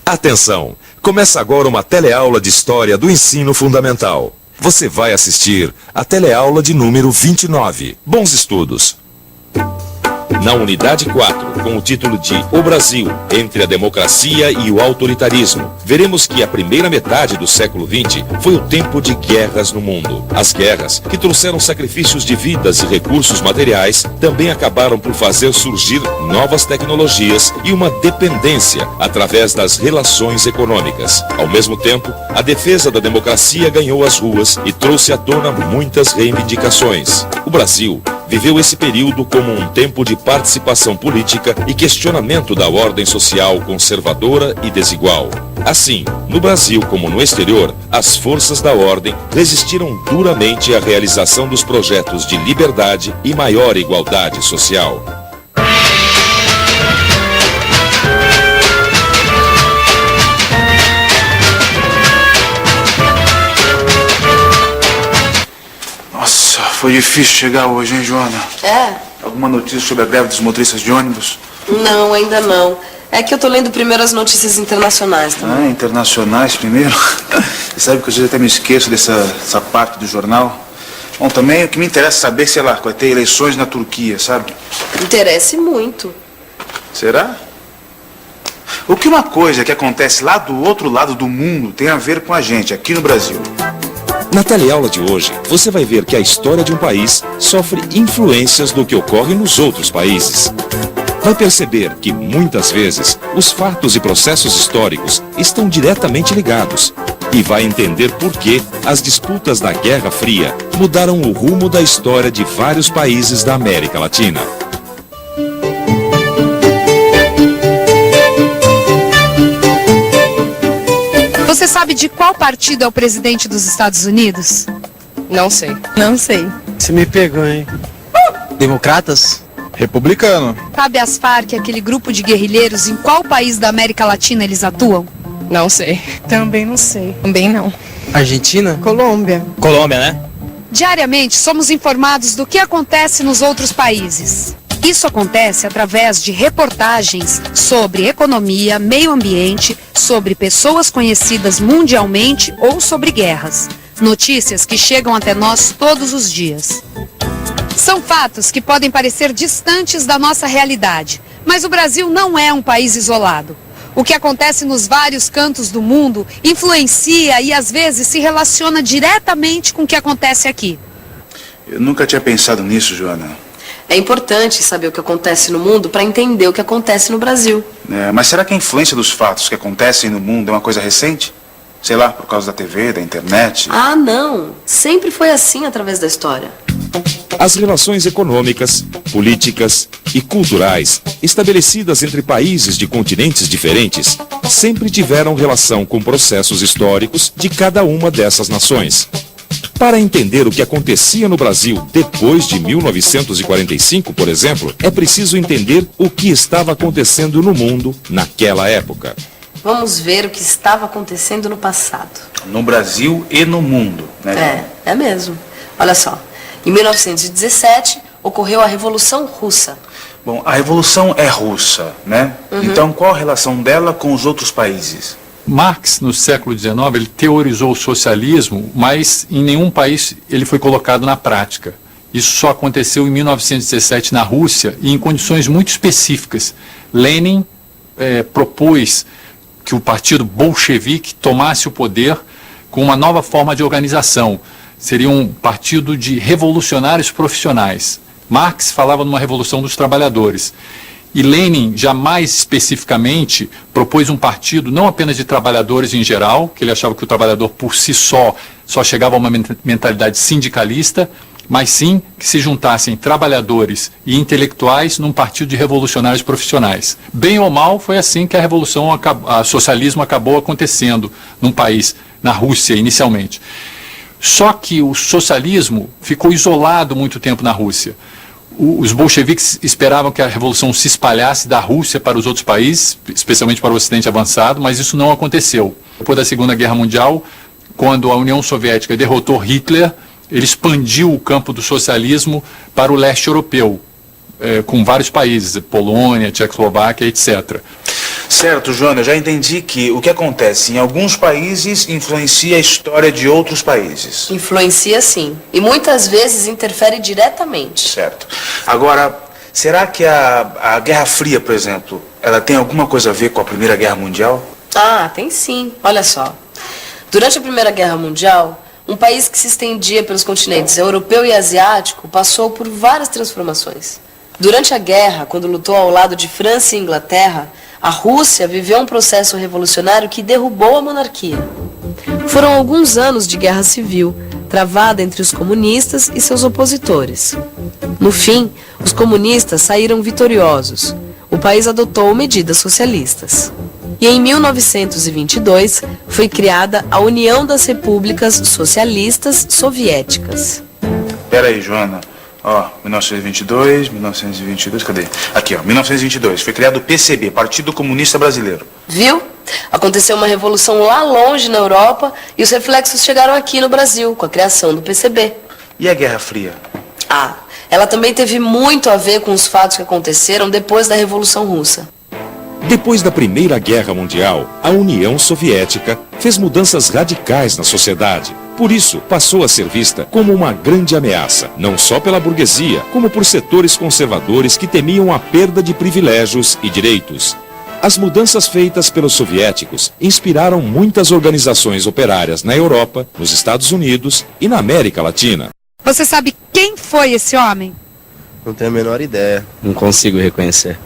Atenção! Começa agora uma teleaula de História do Ensino Fundamental. Você vai assistir a teleaula de número 29. Bons estudos! Na unidade 4, com o título de O Brasil, entre a democracia e o autoritarismo, veremos que a primeira metade do século XX foi o tempo de guerras no mundo. As guerras, que trouxeram sacrifícios de vidas e recursos materiais, também acabaram por fazer surgir novas tecnologias e uma dependência através das relações econômicas. Ao mesmo tempo, a defesa da democracia ganhou as ruas e trouxe à tona muitas reivindicações. O Brasil viveu esse período como um tempo de participação política e questionamento da ordem social conservadora e desigual. Assim, no Brasil como no exterior, as forças da ordem resistiram duramente à realização dos projetos de liberdade e maior igualdade social. Nossa, foi difícil chegar hoje, hein, Joana? É? Alguma notícia sobre a greve dos motoristas de ônibus? Não, ainda não. É que eu tô lendo primeiro as notícias internacionais também. Ah, internacionais primeiro? Você sabe que eu até me esqueço dessa parte do jornal? Bom, também o que me interessa é saber, sei lá, vai ter eleições na Turquia, sabe? Interesse muito. Será? O que uma coisa que acontece lá do outro lado do mundo tem a ver com a gente, aqui no Brasil? Na teleaula de hoje, você vai ver que a história de um país sofre influências do que ocorre nos outros países. Vai perceber que, muitas vezes, os fatos e processos históricos estão diretamente ligados. E vai entender por que as disputas da Guerra Fria mudaram o rumo da história de vários países da América Latina. Você sabe de qual partido é o presidente dos Estados Unidos? Não sei. Não sei. Você me pegou, hein? Democratas? Republicano. Sabe as Farc, aquele grupo de guerrilheiros, em qual país da América Latina eles atuam? Não sei. Também não sei. Também não. Argentina? Colômbia. Colômbia, né? Diariamente somos informados do que acontece nos outros países. Isso acontece através de reportagens sobre economia, meio ambiente, sobre pessoas conhecidas mundialmente ou sobre guerras. Notícias que chegam até nós todos os dias. São fatos que podem parecer distantes da nossa realidade, mas o Brasil não é um país isolado. O que acontece nos vários cantos do mundo influencia e às vezes se relaciona diretamente com o que acontece aqui. Eu nunca tinha pensado nisso, Joana. É importante saber o que acontece no mundo para entender o que acontece no Brasil. Mas será que a influência dos fatos que acontecem no mundo é uma coisa recente? Sei lá, por causa da TV, da internet? Ah, não. Sempre foi assim através da história. As relações econômicas, políticas e culturais estabelecidas entre países de continentes diferentes sempre tiveram relação com processos históricos de cada uma dessas nações. Para entender o que acontecia no Brasil depois de 1945, por exemplo, é preciso entender o que estava acontecendo no mundo naquela época. Vamos ver o que estava acontecendo no passado. No Brasil e no mundo, né? É mesmo. Olha só, em 1917 ocorreu a Revolução Russa. Bom, a Revolução é russa, né? Então qual a relação dela com os outros países? Marx, no século XIX, ele teorizou o socialismo, mas em nenhum país ele foi colocado na prática. Isso só aconteceu em 1917 na Rússia e em condições muito específicas. Lenin propôs que o partido bolchevique tomasse o poder com uma nova forma de organização. Seria um partido de revolucionários profissionais. Marx falava numa revolução dos trabalhadores. E Lenin, já mais especificamente, propôs um partido não apenas de trabalhadores em geral, que ele achava que o trabalhador por si só chegava a uma mentalidade sindicalista, mas sim que se juntassem trabalhadores e intelectuais num partido de revolucionários profissionais. Bem ou mal, foi assim que o socialismo acabou acontecendo num país, na Rússia inicialmente. Só que o socialismo ficou isolado muito tempo na Rússia. Os bolcheviques esperavam que a revolução se espalhasse da Rússia para os outros países, especialmente para o Ocidente avançado, mas isso não aconteceu. Depois da Segunda Guerra Mundial, quando a União Soviética derrotou Hitler, ele expandiu o campo do socialismo para o leste europeu, com vários países, Polônia, Tchecoslováquia, etc. Certo, Joana, eu já entendi que o que acontece em alguns países influencia a história de outros países. Influencia sim, e muitas vezes interfere diretamente. Certo. Agora, será que a Guerra Fria, por exemplo, ela tem alguma coisa a ver com a Primeira Guerra Mundial? Ah, tem sim. Olha só. Durante a Primeira Guerra Mundial, um país que se estendia pelos continentes europeu e asiático passou por várias transformações. Durante a guerra, quando lutou ao lado de França e Inglaterra, a Rússia viveu um processo revolucionário que derrubou a monarquia. Foram alguns anos de guerra civil, travada entre os comunistas e seus opositores. No fim, os comunistas saíram vitoriosos. O país adotou medidas socialistas. E em 1922 foi criada a União das Repúblicas Socialistas Soviéticas. Pera aí, Joana. Ó, 1922, cadê? Aqui, ó, 1922. Foi criado o PCB, Partido Comunista Brasileiro. Viu? Aconteceu uma revolução lá longe na Europa e os reflexos chegaram aqui no Brasil, com a criação do PCB. E a Guerra Fria? Ah, ela também teve muito a ver com os fatos que aconteceram depois da Revolução Russa. Depois da Primeira Guerra Mundial, a União Soviética fez mudanças radicais na sociedade. Por isso, passou a ser vista como uma grande ameaça, não só pela burguesia, como por setores conservadores que temiam a perda de privilégios e direitos. As mudanças feitas pelos soviéticos inspiraram muitas organizações operárias na Europa, nos Estados Unidos e na América Latina. Você sabe quem foi esse homem? Não tenho a menor ideia. Não consigo reconhecer.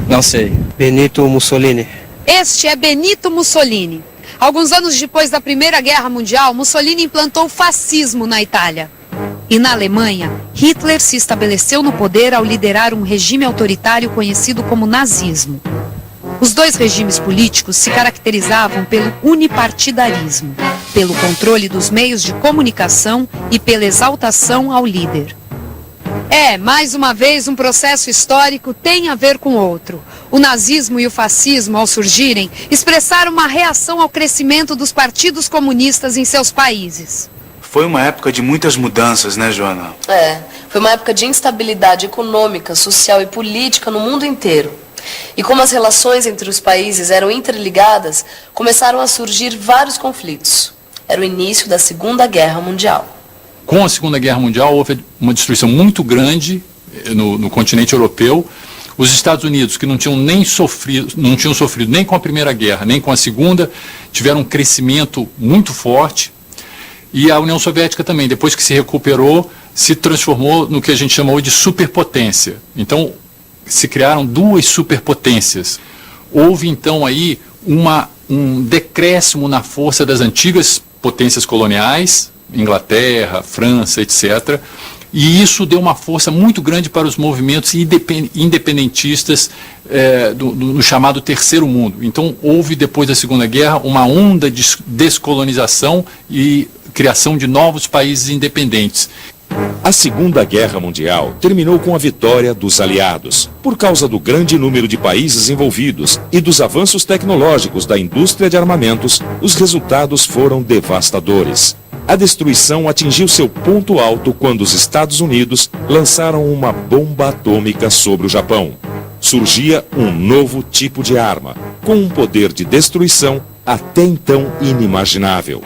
Não sei. Benito Mussolini. Este é Benito Mussolini. Alguns anos depois da Primeira Guerra Mundial, Mussolini implantou o fascismo na Itália. E na Alemanha, Hitler se estabeleceu no poder ao liderar um regime autoritário conhecido como nazismo. Os dois regimes políticos se caracterizavam pelo unipartidarismo, pelo controle dos meios de comunicação e pela exaltação ao líder. Mais uma vez, um processo histórico tem a ver com outro. O nazismo e o fascismo, ao surgirem, expressaram uma reação ao crescimento dos partidos comunistas em seus países. Foi uma época de muitas mudanças, né, Joana? Foi uma época de instabilidade econômica, social e política no mundo inteiro. E como as relações entre os países eram interligadas, começaram a surgir vários conflitos. Era o início da Segunda Guerra Mundial. Com a Segunda Guerra Mundial houve uma destruição muito grande no continente europeu. Os Estados Unidos, que não tinham sofrido nem com a Primeira Guerra, nem com a Segunda, tiveram um crescimento muito forte. E a União Soviética também, depois que se recuperou, se transformou no que a gente chamou de superpotência. Então, se criaram duas superpotências. Houve, então, aí um decréscimo na força das antigas potências coloniais, Inglaterra, França, etc., e isso deu uma força muito grande para os movimentos independentistas no chamado Terceiro Mundo. Então, houve, depois da Segunda Guerra, uma onda de descolonização e criação de novos países independentes. A Segunda Guerra Mundial terminou com a vitória dos aliados. Por causa do grande número de países envolvidos e dos avanços tecnológicos da indústria de armamentos, os resultados foram devastadores. A destruição atingiu seu ponto alto quando os Estados Unidos lançaram uma bomba atômica sobre o Japão. Surgia um novo tipo de arma, com um poder de destruição até então inimaginável.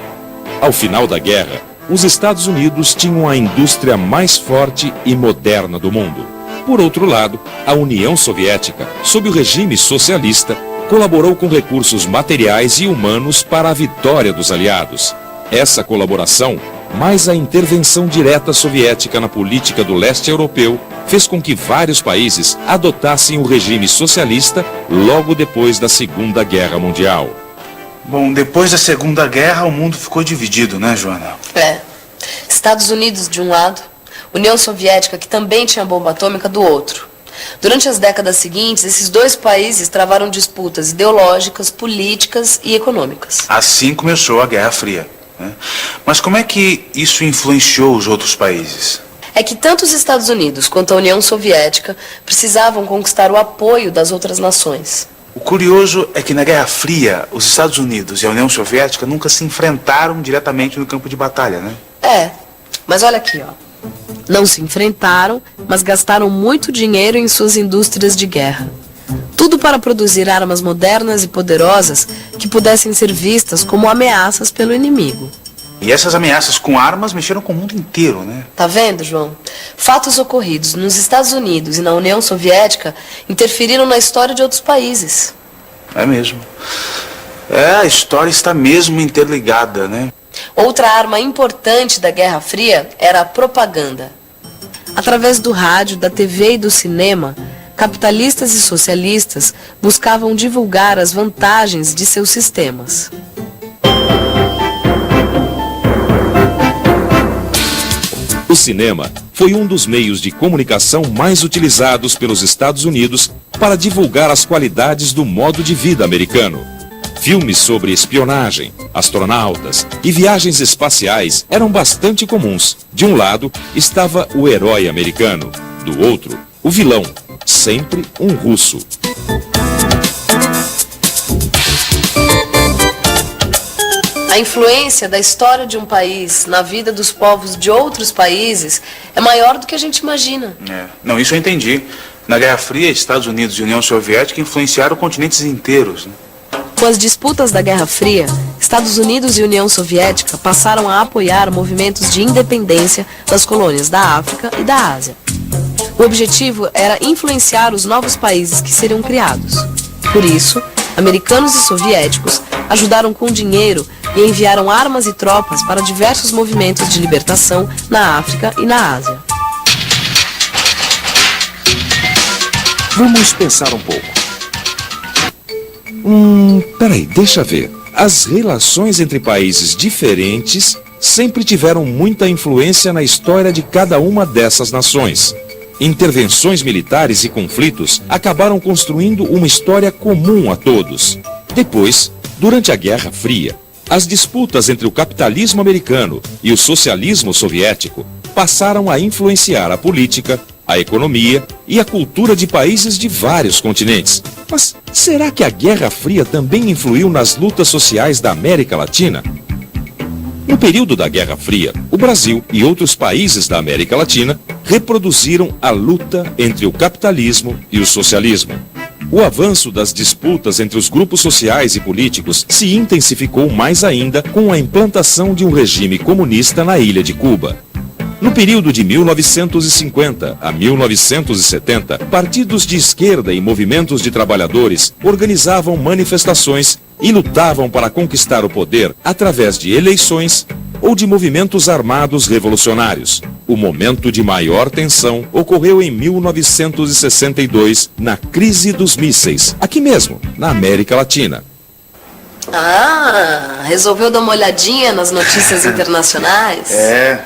Ao final da guerra, os Estados Unidos tinham a indústria mais forte e moderna do mundo. Por outro lado, a União Soviética, sob o regime socialista, colaborou com recursos materiais e humanos para a vitória dos aliados. Essa colaboração, mais a intervenção direta soviética na política do leste europeu, fez com que vários países adotassem o regime socialista logo depois da Segunda Guerra Mundial. Bom, depois da Segunda Guerra, o mundo ficou dividido, né, Joana? Estados Unidos de um lado, União Soviética, que também tinha bomba atômica, do outro. Durante as décadas seguintes, esses dois países travaram disputas ideológicas, políticas e econômicas. Assim começou a Guerra Fria, né? Mas como é que isso influenciou os outros países? É que tanto os Estados Unidos quanto a União Soviética precisavam conquistar o apoio das outras nações. O curioso é que na Guerra Fria, os Estados Unidos e a União Soviética nunca se enfrentaram diretamente no campo de batalha, né? Mas olha aqui, ó. Não se enfrentaram, mas gastaram muito dinheiro em suas indústrias de guerra. Tudo para produzir armas modernas e poderosas que pudessem ser vistas como ameaças pelo inimigo. E essas ameaças com armas mexeram com o mundo inteiro, né? Tá vendo, João? Fatos ocorridos nos Estados Unidos e na União Soviética interferiram na história de outros países. É mesmo. A história está mesmo interligada, né? Outra arma importante da Guerra Fria era a propaganda. Através do rádio, da TV e do cinema, capitalistas e socialistas buscavam divulgar as vantagens de seus sistemas. O cinema foi um dos meios de comunicação mais utilizados pelos Estados Unidos para divulgar as qualidades do modo de vida americano. Filmes sobre espionagem, astronautas e viagens espaciais eram bastante comuns. De um lado estava o herói americano, do outro, o vilão, sempre um russo. A influência da história de um país na vida dos povos de outros países é maior do que a gente imagina. Não, isso eu entendi. Na Guerra Fria, Estados Unidos e União Soviética influenciaram continentes inteiros, né? Com as disputas da Guerra Fria, Estados Unidos e União Soviética passaram a apoiar movimentos de independência das colônias da África e da Ásia. O objetivo era influenciar os novos países que seriam criados. Por isso, americanos e soviéticos ajudaram com dinheiro e enviaram armas e tropas para diversos movimentos de libertação na África e na Ásia. Vamos pensar um pouco. Peraí, deixa ver. As relações entre países diferentes sempre tiveram muita influência na história de cada uma dessas nações. Intervenções militares e conflitos acabaram construindo uma história comum a todos. Depois, durante a Guerra Fria, as disputas entre o capitalismo americano e o socialismo soviético passaram a influenciar a política, a economia e a cultura de países de vários continentes. Mas será que a Guerra Fria também influiu nas lutas sociais da América Latina? No período da Guerra Fria, o Brasil e outros países da América Latina reproduziram a luta entre o capitalismo e o socialismo. O avanço das disputas entre os grupos sociais e políticos se intensificou mais ainda com a implantação de um regime comunista na ilha de Cuba. No período de 1950 a 1970, partidos de esquerda e movimentos de trabalhadores organizavam manifestações e lutavam para conquistar o poder através de eleições ou de movimentos armados revolucionários. O momento de maior tensão ocorreu em 1962, na crise dos mísseis, aqui mesmo, na América Latina. Resolveu dar uma olhadinha nas notícias internacionais?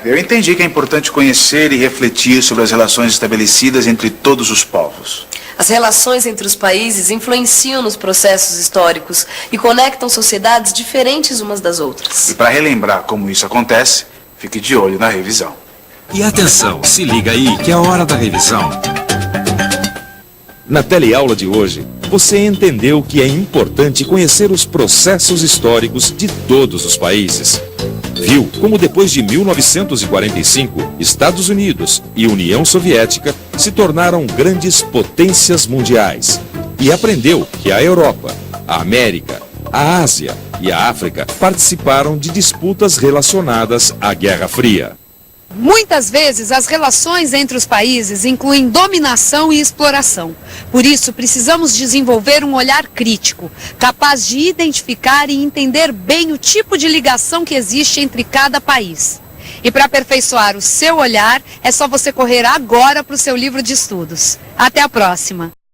Eu entendi que é importante conhecer e refletir sobre as relações estabelecidas entre todos os povos. As relações entre os países influenciam nos processos históricos e conectam sociedades diferentes umas das outras. E para relembrar como isso acontece, fique de olho na revisão. E atenção, se liga aí que é a hora da revisão. Na teleaula de hoje, você entendeu que é importante conhecer os processos históricos de todos os países. Viu como depois de 1945, Estados Unidos e União Soviética se tornaram grandes potências mundiais. E aprendeu que a Europa, a América, a Ásia e a África participaram de disputas relacionadas à Guerra Fria. Muitas vezes, as relações entre os países incluem dominação e exploração. Por isso, precisamos desenvolver um olhar crítico, capaz de identificar e entender bem o tipo de ligação que existe entre cada país. E para aperfeiçoar o seu olhar, é só você correr agora para o seu livro de estudos. Até a próxima!